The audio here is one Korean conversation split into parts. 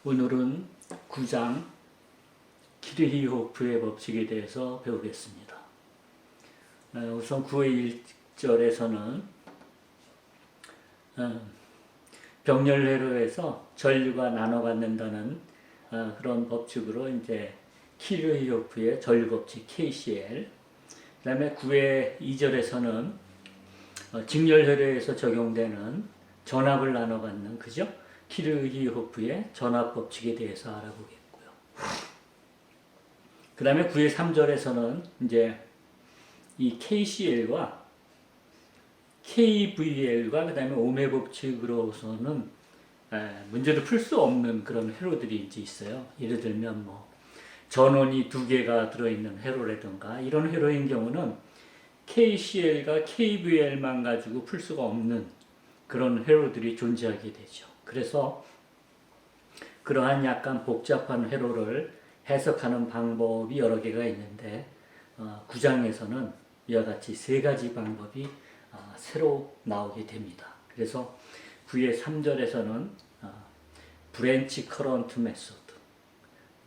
오늘은 9장 키르히호프의 법칙에 대해서 배우겠습니다. 우선 9의 1절에서는 병렬회로에서 전류가 나눠 갖는다는 그런 법칙으로 이제 키르히호프의 전류법칙 KCL, 그 다음에 9의 2절에서는 직렬회로에서 적용되는 전압을 나눠 갖는, 그죠? 키르히호프의 전압법칙에 대해서 알아보겠고요. 그 다음에 9의 3절에서는 이제 이 KCL과 KVL과 그 다음에 오메 법칙으로서는 문제를 풀 수 없는 그런 회로들이 이제 있어요. 예를 들면 전원이 2개가 들어있는 회로라든가 이런 회로인 경우는 KCL과 KVL만 가지고 풀 수가 없는 그런 회로들이 존재하게 되죠. 그래서 그러한 약간 복잡한 회로를 해석하는 방법이 여러 개가 있는데 9장에서는 이와 같이 3가지 방법이 새로 나오게 됩니다. 그래서 9의 3절에서는 브랜치 커런트 메소드,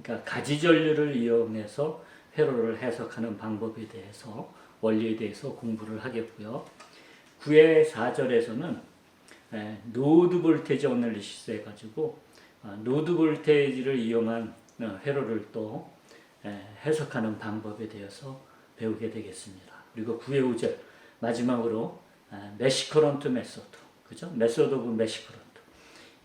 그러니까 가지 전류를 이용해서 회로를 해석하는 방법에 대해서, 원리에 대해서 공부를 하겠고요. 9의 4절에서는 노드 볼테이지 어널리시스 해가지고 노드 볼테이지를 이용한 회로를 또 해석하는 방법에 대해서 배우게 되겠습니다. 그리고 9의 5절 마지막으로 메시 커런트 메소드, 그죠? 메소드 오브 메시 커런트,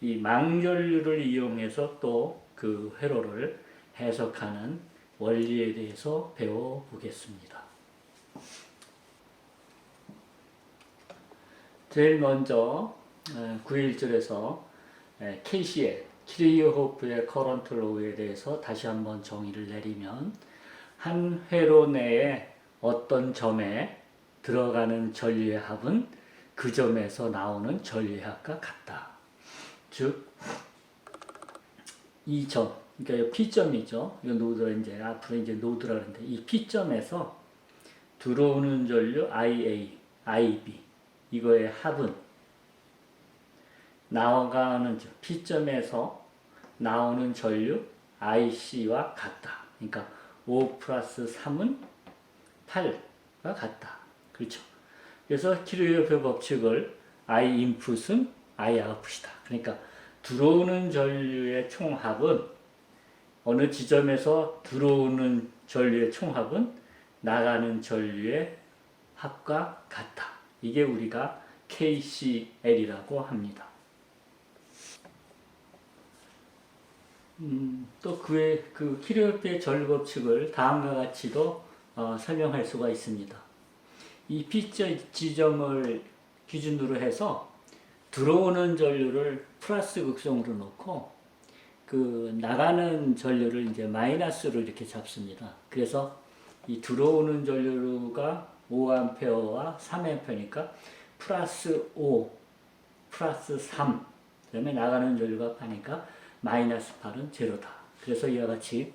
이 망전류를 이용해서 또 그 회로를 해석하는 원리에 대해서 배워보겠습니다. 제일 먼저 9의 1절에서 KCL, 키르히호프의 커런트 로우에 대해서 다시 한번 정의를 내리면, 한 회로 내에 어떤 점에 들어가는 전류의 합은 그 점에서 나오는 전류의 합과 같다. 즉, 이 점, 그러니까 P점이죠. 이 노드가 이제 앞으로 이제 노드라 그러는데, 이 P점에서 들어오는 전류 IA, IB, 이거의 합은 나가는 P점에서 나오는 전류 IC와 같다. 그러니까 5 플러스 3은 8과 같다. 그렇죠. 그래서 키르히호프 법칙을 I 인풋은 I 아웃풋이다. 그러니까 들어오는 전류의 총합은, 어느 지점에서 들어오는 전류의 총합은 나가는 전류의 합과 같다. 이게 우리가 KCL이라고 합니다. 또 그의 그 키르히호프의 전류 법칙을 다음과 같이도 설명할 수가 있습니다. 이 P 지점을 기준으로 해서 들어오는 전류를 플러스 극성으로 놓고 그 나가는 전류를 이제 마이너스로 이렇게 잡습니다. 그래서 이 들어오는 전류가 5A와 3A니까 플러스 5, 플러스 3, 그 다음에 나가는 전류가 8이니까 마이너스 8은 제로다. 그래서 이와 같이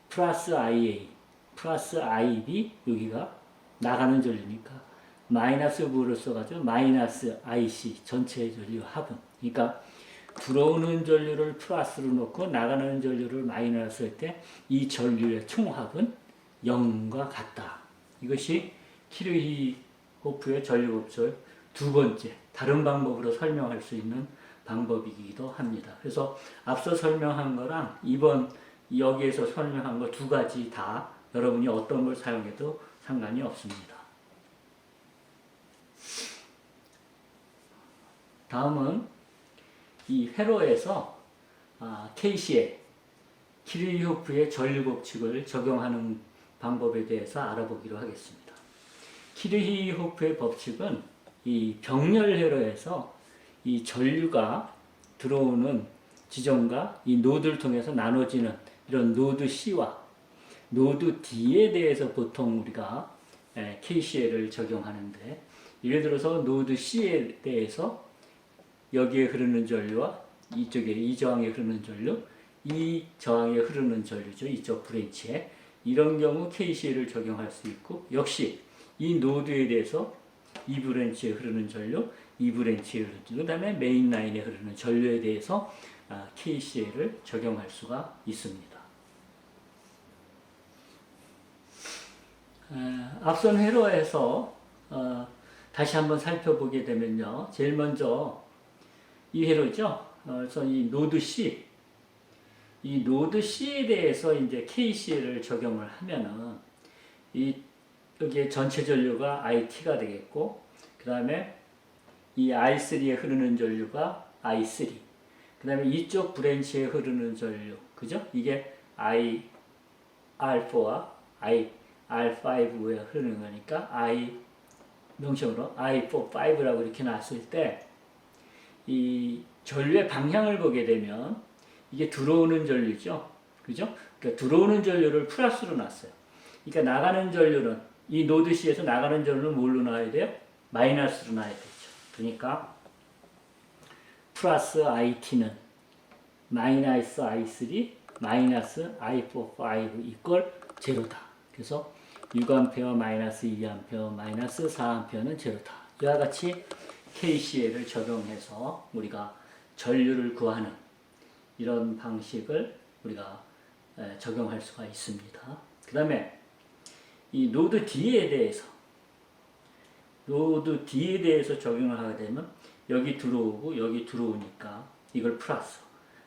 플러스 IA, 플러스 IB, 여기가 나가는 전류니까 마이너스 9를 써가지고 마이너스 IC, 전체의 전류 합은, 그러니까 들어오는 전류를 플러스로 놓고 나가는 전류를 마이너스 할 때 이 전류의 총합은 0과 같다. 이것이 키르히호프의 전류 법칙을 두 번째, 다른 방법으로 설명할 수 있는 방법이기도 합니다. 그래서 앞서 설명한 거랑 이번 여기에서 설명한 거 2가지 다 여러분이 어떤 걸 사용해도 상관이 없습니다. 다음은 이 회로에서 KCL, 키르히호프의 전류 법칙을 적용하는 방법에 대해서 알아보기로 하겠습니다. 키르히호프의 법칙은 이 병렬 회로에서 이 전류가 들어오는 지점과 이 노드를 통해서 나눠지는 이런 노드 C와 노드 D에 대해서 보통 우리가 KCL을 적용하는데, 예를 들어서 노드 C에 대해서 여기에 흐르는 전류와 이쪽에 이 저항에 흐르는 전류, 이 저항에 흐르는 전류죠. 이쪽 브랜치에. 이런 경우 KCL을 적용할 수 있고, 역시 이 노드에 대해서 이 브랜치에 흐르는 전류, 이 브랜치에 흐르는 전류, 그 다음에 메인 라인에 흐르는 전류에 대해서 KCL을 적용할 수가 있습니다. 앞선 회로에서 다시 한번 살펴보게 되면요. 제일 먼저 이 회로죠. 그래서 이 노드 C, 이 노드 C에 대해서 이제 KCL을 적용을 하면은 여기에 전체 전류가 IT가 되겠고, 그 다음에 이 R3에 흐르는 전류가 I3, 그 다음에 이쪽 브랜치에 흐르는 전류, 그죠? 이게 I4와 R5에 흐르는 거니까 명칭으로 I4, 5라고 이렇게 놨을 때, 이 전류의 방향을 보게 되면 이게 들어오는 전류죠. 그죠? 그러니까 들어오는 전류를 플러스로 놨어요. 그러니까 나가는 전류는, 이 노드 C에서 나가는 전류는 뭘로 놔야 돼요? 마이너스로 놔야 되죠. 그러니까 플러스 IT는 마이너스 I3 마이너스 I4, 5 이퀄 제로다. 그래서 6A 마이너스 2A 마이너스 4A는 제로다. 이와 같이 KCL을 적용해서 우리가 전류를 구하는 이런 방식을 우리가 적용할 수가 있습니다. 그 다음에 이 노드 D에 대해서 적용을 하게 되면 여기 들어오고 여기 들어오니까 이걸 플러스,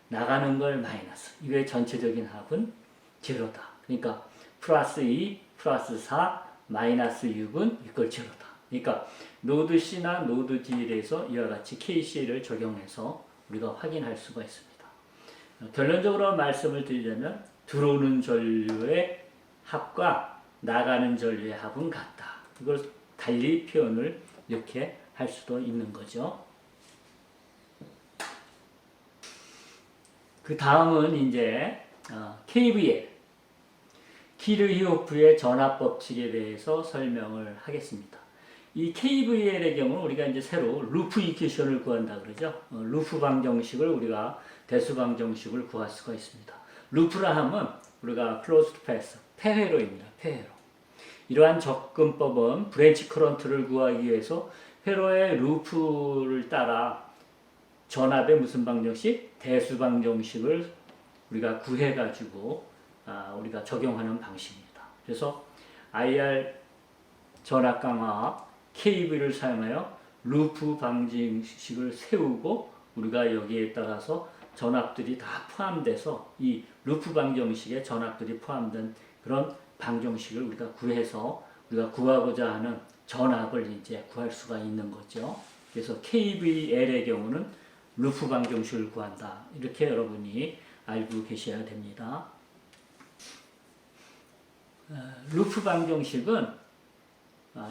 나가는 걸 마이너스, 이거의 전체적인 합은 제로다. 그러니까 플러스 2, 플러스 4, 마이너스 6은 이걸 제로다. 그러니까 노드 C나 노드 D에 대해서 이와 같이 KCL을 적용해서 우리가 확인할 수가 있습니다. 결론적으로 말씀을 드리자면 들어오는 전류의 합과 나가는 전류의 합은 같다. 이걸 달리 표현을 이렇게 할 수도 있는 거죠. 그 다음은 이제 KVL, 키르히오프의 전압 법칙에 대해서 설명을 하겠습니다. 이 KVL의 경우는 우리가 이제 새로 루프 이퀘이션을 구한다 그러죠. 루프 방정식을 우리가 대수 방정식을 구할 수가 있습니다. 루프라 하면 우리가 closed path, 폐회로입니다. 폐회로. 이러한 접근법은 브랜치 커런트를 구하기 위해서 회로의 루프를 따라 전압의 무슨 방정식? 대수 방정식을 우리가 구해가지고 우리가 적용하는 방식입니다. 그래서 IR 전압 강화 KV를 사용하여 루프 방정식을 세우고 우리가 여기에 따라서 전압들이 다 포함돼서 이 루프 방정식에 전압들이 포함된 그런 방정식을 우리가 구해서 우리가 구하고자 하는 전압을 이제 구할 수가 있는 거죠. 그래서 KVL의 경우는 루프 방정식을 구한다. 이렇게 여러분이 알고 계셔야 됩니다. 루프 방정식은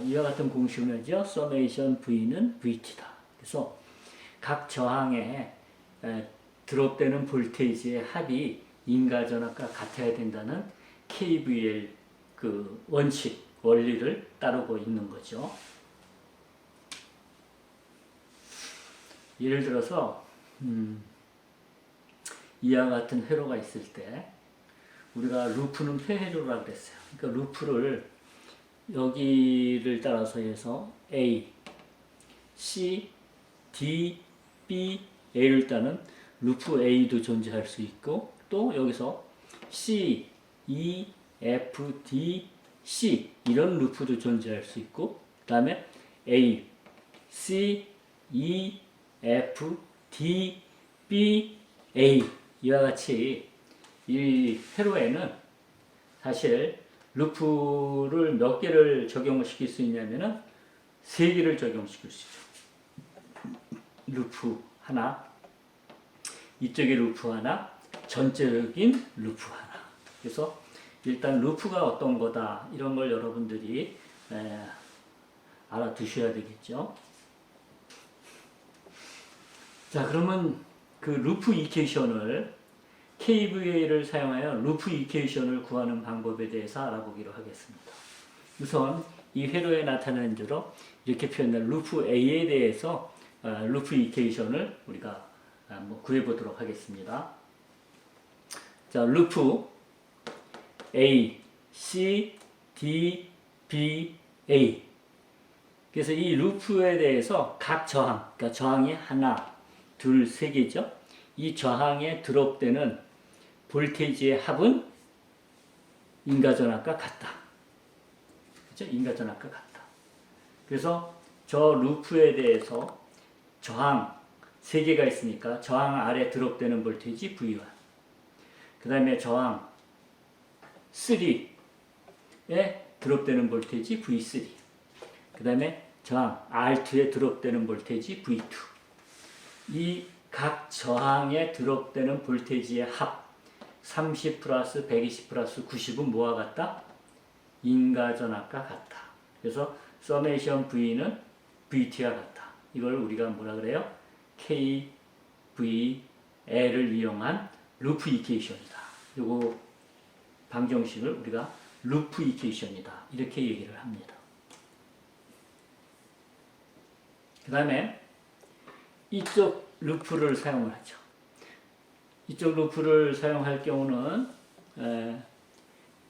이와 같은 공식을 하죠. 서메이션 V는 VT다. 그래서 각 저항에 드롭되는 볼테이지의 합이 인가전압과 같아야 된다는 KVL 그 원리를 따르고 있는 거죠. 예를 들어서 이와 같은 회로가 있을 때 우리가 루프는 폐회로라고 그랬어요. 그러니까 루프를 여기를 따라서 해서 A, C, D, B, A를 따는 루프 A도 존재할 수 있고 또 여기서 C, E, F, D, C 이런 루프도 존재할 수 있고 그 다음에 A, C, E, F, D, B, A 이와 같이 이 회로에는 사실 루프를 몇 개를 적용을 시킬 수 있냐면은 3개를 적용시킬 수 있죠. 루프 하나, 이쪽에 루프 하나, 전체적인 루프 하나. 그래서 일단 루프가 어떤 거다 이런 걸 여러분들이 알아두셔야 되겠죠. 자, 그러면 그 루프 이퀘이션을 KVL을 사용하여 루프 이퀘이션을 구하는 방법에 대해서 알아보기로 하겠습니다. 우선 이 회로에 나타나는 대로 이렇게 표현된 루프 A에 대해서 루프 이퀘이션을 우리가 한번 구해보도록 하겠습니다. 자, 루프 A, C, D, B, A. 그래서 이 루프에 대해서 각 저항, 그러니까 저항이 하나, 둘, 세 개죠. 이 저항에 드롭되는 볼테이지의 합은 인과전압과 같다. 그죠? 인과전압과 같다. 그래서 저 루프에 대해서 저항 3개가 있으니까 저항 아래 드롭되는 볼테이지 V1, 그 다음에 저항 3에 드롭되는 볼테이지 V3, 그 다음에 저항 R2에 드롭되는 볼테이지 V2. 이 각 저항에 드롭되는 볼테이지의 합 30 플러스 120 플러스 90은 뭐와 같다? 인과전압과 같다. 그래서 서메이션 V는 VT와 같다. 이걸 우리가 뭐라 그래요? KVL을 이용한 루프 이퀘이션이다. 요거 방정식을 우리가 루프 이퀘이션이다. 이렇게 얘기를 합니다. 그 다음에 이쪽 루프를 사용을 하죠. 이쪽 루프를 사용할 경우는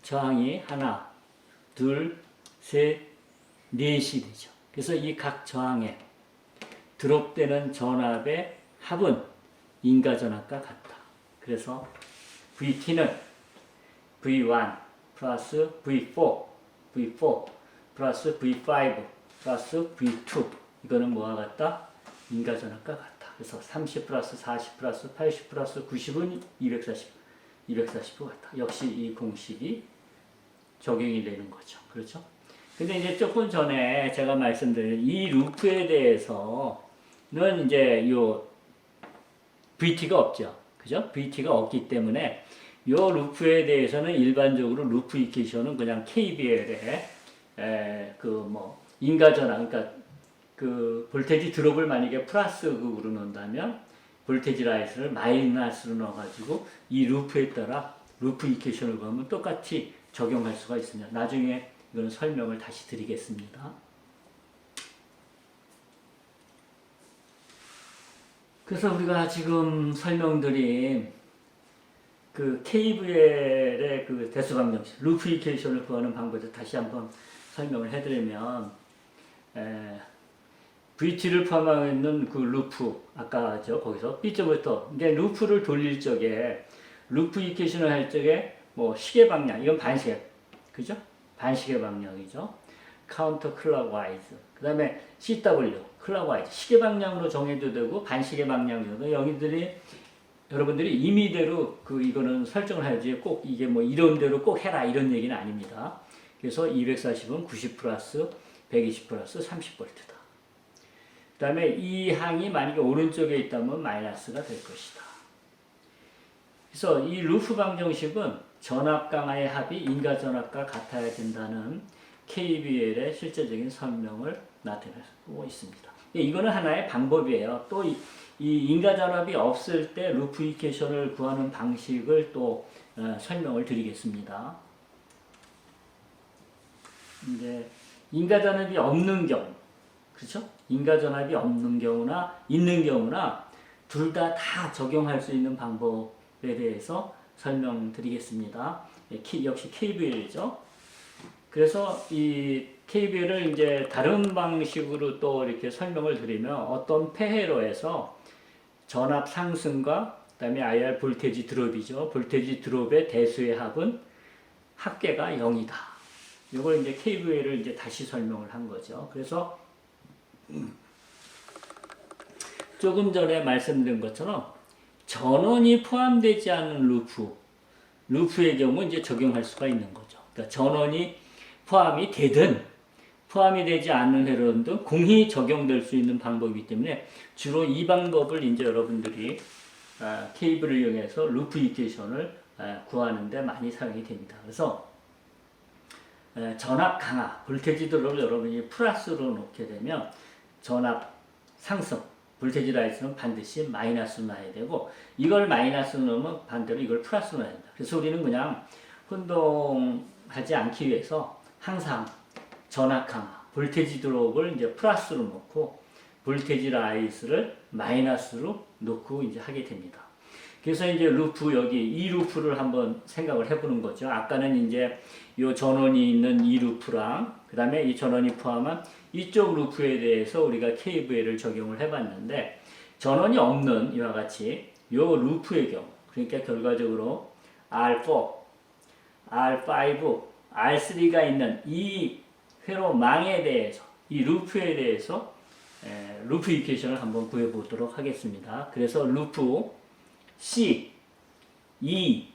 저항이 하나, 둘, 셋, 넷이 되죠. 그래서 이 각 저항에 드롭되는 전압의 합은 인과전압과 같다. 그래서 VT는 V1 플러스 V4 플러스 V5 플러스 V2 이거는 뭐와 같다? 인과전압과 같다. 그래서 30 플러스 40 플러스 80 플러스 90은 240과 같다. 역시 이 공식이 적용이 되는 거죠. 그렇죠? 근데 이제 조금 전에 제가 말씀드린 이 루프에 대해서는 이제 요 VT가 없죠. 그죠? VT가 없기 때문에 요 루프에 대해서는 일반적으로 루프 이퀘이션은 그냥 KVL의 인과전압, 그러니까 그 볼테이지 드롭을 만약에 플러스 극으로 넣는다면 볼테이지 라이스를 마이너스로 넣어가지고 이 루프에 따라 루프 이퀘이션을 보면 똑같이 적용할 수가 있습니다. 나중에 이거는 설명을 다시 드리겠습니다. 그래서 우리가 지금 설명드린 그 KVL의 그 대수방정식, 루프 이퀘이션을 구하는 방법을 다시 한번 설명을 해드리면, VT를 포함하고 있는 그 루프, 아까 거기서 B점부터, 이제 루프를 돌릴 적에, 루프 이퀘이션을 할 적에, 뭐, 시계 방향, 이건 반시계, 그죠? 반시계 방향이죠. 카운터 클락와이즈. 그 다음에 CW, 클락와이즈. 시계 방향으로 정해도 되고, 반시계 방향으로. 여러분들이 임의대로 이거는 설정을 해야지 꼭 이게 뭐 이런 대로 꼭 해라 이런 얘기는 아닙니다. 그래서 240은 90 플러스 120 플러스 30V다. 그 다음에 이 항이 만약에 오른쪽에 있다면 마이너스가 될 것이다. 그래서 이 루프 방정식은 전압 강하의 합이 인과전압과 같아야 된다는 KVL의 실제적인 설명을 나타내고 있습니다. 이거는 하나의 방법이에요. 또 이 인과전압이 없을 때 루프 이퀘이션을 구하는 방식을 또 설명을 드리겠습니다. 이제 인과전압이 없는 경우, 그렇죠? 인과전압이 없는 경우나 있는 경우나 둘 다 적용할 수 있는 방법에 대해서 설명드리겠습니다. 역시 KVL이죠. 그래서 이 KVL을 이제 다른 방식으로 또 이렇게 설명을 드리면 어떤 폐해로 해서 전압 상승과 그다음에 IR 볼테이지 드롭이죠. 볼테이지 드롭의 대수의 합은 합계가 0이다. 이걸 이제 KVL을 이제 다시 설명을 한 거죠. 그래서 조금 전에 말씀드린 것처럼 전원이 포함되지 않은 루프의 경우 이제 적용할 수가 있는 거죠. 그러니까 전원이 포함이 되든 포함이 되지 않는 회로든 공히 적용될 수 있는 방법이기 때문에 주로 이 방법을 이제 여러분들이 케이블을 이용해서 루프 이퀘이션을 구하는데 많이 사용이 됩니다. 그래서 전압 강화, 볼테이지 드롭을 여러분이 플러스로 놓게 되면 전압 상승, 볼테이지 라이스는 반드시 마이너스로 놔야 되고 이걸 마이너스로 넣으면 반대로 이걸 플러스로 놔야 된다. 그래서 우리는 그냥 혼동하지 않기 위해서 항상 전압 강화, 볼테이지 드롭을 이제 플러스로 놓고 볼테이지 라이스를 마이너스로 놓고 이제 하게 됩니다. 그래서 이제 루프 여기 이 루프를 한번 생각을 해보는 거죠. 아까는 이제 요 전원이 있는 이 루프랑 그 다음에 이 전원이 포함한 이쪽 루프에 대해서 우리가 KVL을 적용을 해봤는데 전원이 없는 이와 같이 요 루프의 경우, 그러니까 결과적으로 R4, R5, R3가 있는 이 회로망에 대해서, 이 루프에 대해서 루프 이퀘이션을 한번 구해보도록 하겠습니다. 그래서 루프 C, E,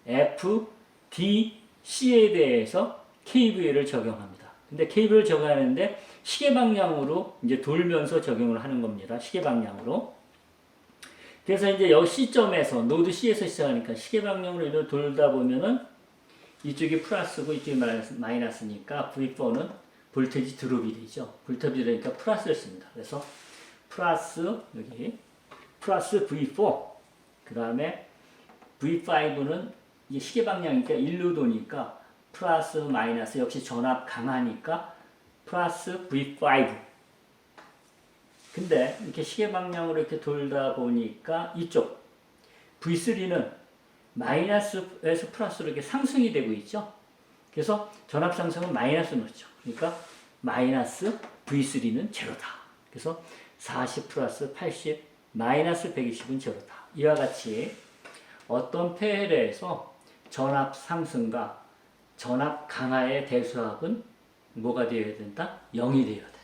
F, D, C에 대해서 KVL을 적용합니다. 근데 KVL을 적용하는데 시계 방향으로 이제 돌면서 적용을 하는 겁니다. 시계 방향으로. 그래서 이제 여기 C점에서, 노드 C에서 시작하니까 시계 방향으로 이렇게 돌다 보면은 이쪽이 플러스고 이쪽이 마이너스니까 V4는 볼테이지 드롭이 되죠. 볼테이지 드롭이니까 플러스를 씁니다. 그래서 플러스, 여기, 플러스 V4. 그 다음에 V5는 이게 시계 방향이니까 일로 도니까 플러스 마이너스 역시 전압 강하니까 플러스 V5. 근데 이렇게 시계 방향으로 이렇게 돌다 보니까 이쪽 V3는 마이너스에서 플러스로 이렇게 상승이 되고 있죠. 그래서 전압 상승은 마이너스 넣죠. 그러니까 마이너스 V3는 제로다. 그래서 40 플러스 80 마이너스 120은 제로다. 이와 같이 어떤 폐헬에서 전압 상승과 전압 강화의 대수합은 뭐가 되어야 된다? 0이 되어야 된다.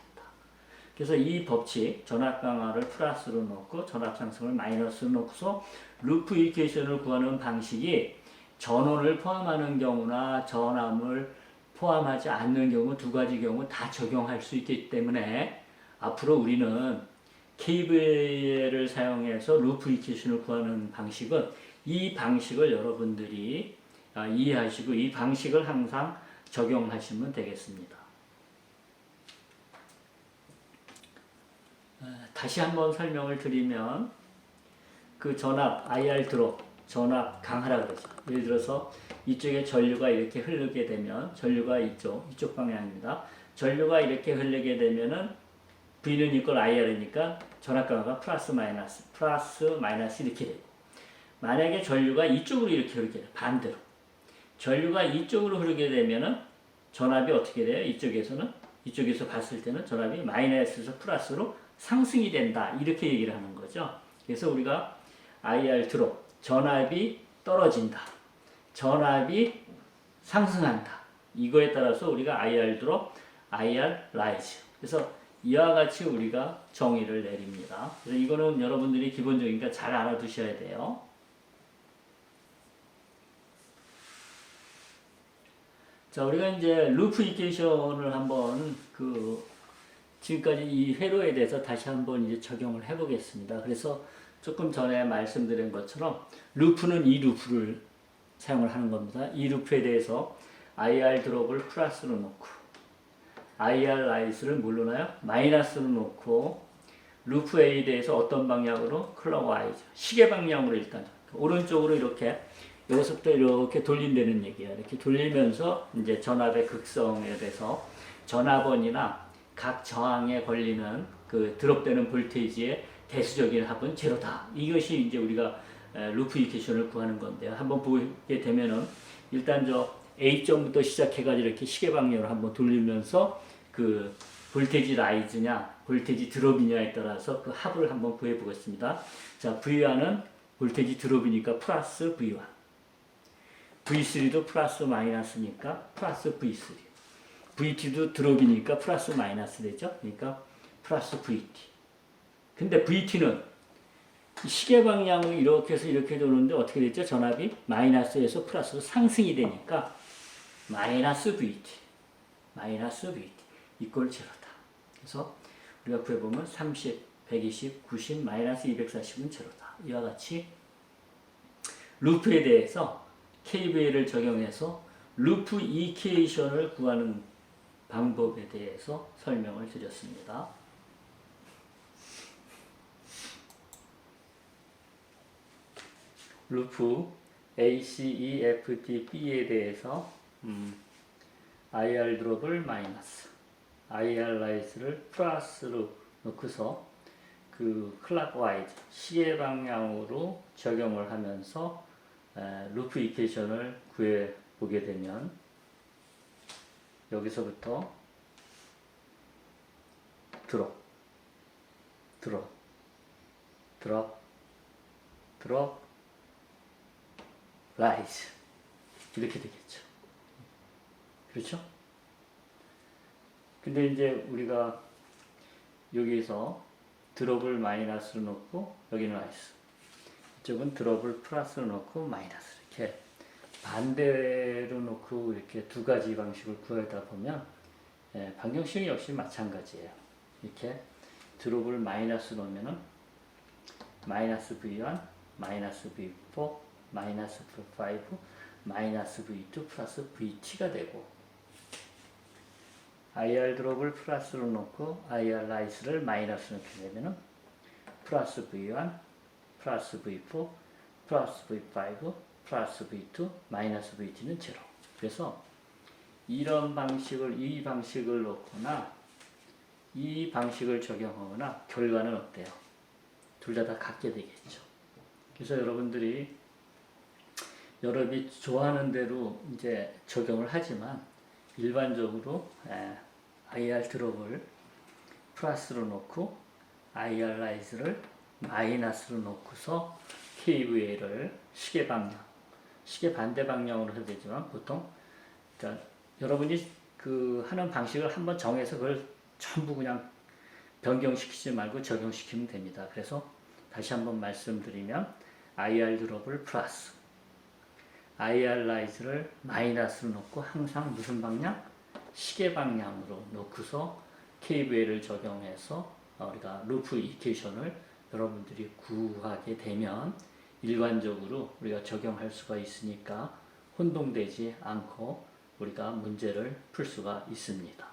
그래서 이 법칙, 전압 강화를 플러스로 놓고 전압 상승을 마이너스로 놓고서 루프 이퀘이션을 구하는 방식이 전원을 포함하는 경우나 전압을 포함하지 않는 경우 두 가지 경우 다 적용할 수 있기 때문에 앞으로 우리는 KVL을 사용해서 루프 이퀘이션을 구하는 방식은 이 방식을 여러분들이 이해하시고 이 방식을 항상 적용하시면 되겠습니다. 다시 한번 설명을 드리면 그 전압 IR 드롭, 전압 강하라 그러죠. 예를 들어서 이쪽에 전류가 이렇게 흐르게 되면 전류가 이쪽 방향입니다. 전류가 이렇게 흐르게 되면은 V는 이퀄 IR이니까 전압 강화가 플러스 마이너스 이렇게 되고 만약에 전류가 이쪽으로 이렇게 흐르게 돼요. 반대로 전류가 이쪽으로 흐르게 되면은 전압이 어떻게 돼요? 이쪽에서 봤을 때는 전압이 마이너스에서 플러스로 상승이 된다. 이렇게 얘기를 하는 거죠. 그래서 우리가 IR 드롭, 전압이 떨어진다. 전압이 상승한다. 이거에 따라서 우리가 IR 드롭, IR 라이즈. 그래서 이와 같이 우리가 정의를 내립니다. 그래서 이거는 여러분들이 기본적이니까 잘 알아두셔야 돼요. 자, 우리가 이제 루프 이퀘이션을 한번 지금까지 이 회로에 대해서 다시 한번 이제 적용을 해 보겠습니다. 그래서 조금 전에 말씀드린 것처럼 루프는 이 루프를 사용을 하는 겁니다. 이 루프에 대해서 IR 드롭을 플러스로 놓고 IR 라이스를 뭘로 놔요? 마이너스로 놓고 루프 A에 대해서 어떤 방향으로? 클럭와이즈. 시계 방향으로 일단 오른쪽으로 이렇게 여기서부터 이렇게 돌린다는 얘기예요. 이렇게 돌리면서 이제 전압의 극성에 대해서 전압원이나 각 저항에 걸리는 그 드롭되는 볼테이지의 대수적인 합은 제로다. 이것이 이제 우리가 루프 이퀘이션을 구하는 건데요. 한번 보게 되면은 일단 저 A점부터 시작해가지고 이렇게 시계 방향으로 한번 돌리면서 그 볼테이지 라이즈냐, 볼테이지 드롭이냐에 따라서 그 합을 한번 구해 보겠습니다. 자, V1은 볼테이지 드롭이니까 플러스 V1. V3도 플러스 마이너스니까 플러스 V3. VT도 드롭이니까 플러스 마이너스 되죠. 그러니까 플러스 VT. 근데 VT는 시계 방향으로 이렇게 해서 이렇게 도는데 어떻게 됐죠? 전압이 마이너스에서 플러스로 상승이 되니까 마이너스 VT. 마이너스 VT. 이꼴 제로다. 그래서 우리가 구해보면 30, 120, 90, 마이너스 240은 제로다. 이와 같이 루프에 대해서 KVL을 적용해서 루프 이퀘이션을 구하는 방법에 대해서 설명을 드렸습니다. 루프 A, C, E, F, D, B에 대해서 IR 드롭을 마이너스, IR 라이트를 플러스로 넣고서 그 클락와이즈, 시계 방향으로 적용을 하면서 루프 이퀘이션을 구해 보게 되면 여기서부터 드롭, drop, drop, rise. 이렇게 되겠죠. 그렇죠? 근데 이제 우리가 여기서 드롭을 마이너스로 놓고 여기는 rise. 이쪽은 드롭을 플러스로 놓고 마이너스. 이렇게 반대로 놓고 이렇게 두 가지 방식을 구하다 보면 방정식 역시 마찬가지예요. 이렇게 드롭을 마이너스 놓으면은 마이너스 V1, 마이너스 V4, 마이너스 V5, 마이너스 V2 플러스 VT가 되고 IR 드롭을 플러스로 놓고 IR 라이스를 마이너스로 놓게 되면은 플러스 V1, 플러스 V4, 플러스 V5, 플러스 V2, 마이너스 VT는 제로. 그래서 이런 방식을, 이 방식을 놓거나 이 방식을 적용하거나 결과는 어때요? 둘 다 같게 되겠죠. 그래서 여러분들이 좋아하는 대로 이제 적용을 하지만 일반적으로 IR 드롭을 플러스로 놓고 IR 라이즈를 마이너스로 놓고서 KVA를 시계 반대 방향으로 해도 되지만 보통 여러분이 그 하는 방식을 한번 정해서 그걸 전부 그냥 변경시키지 말고 적용시키면 됩니다. 그래서 다시 한번 말씀드리면 IR 드롭을 플러스, IR 라이즈를 마이너스로 놓고 항상 무슨 방향? 시계 방향으로 놓고서 KVL을 적용해서 우리가 루프 이퀘이션을 여러분들이 구하게 되면 일관적으로 우리가 적용할 수가 있으니까 혼동되지 않고 우리가 문제를 풀 수가 있습니다.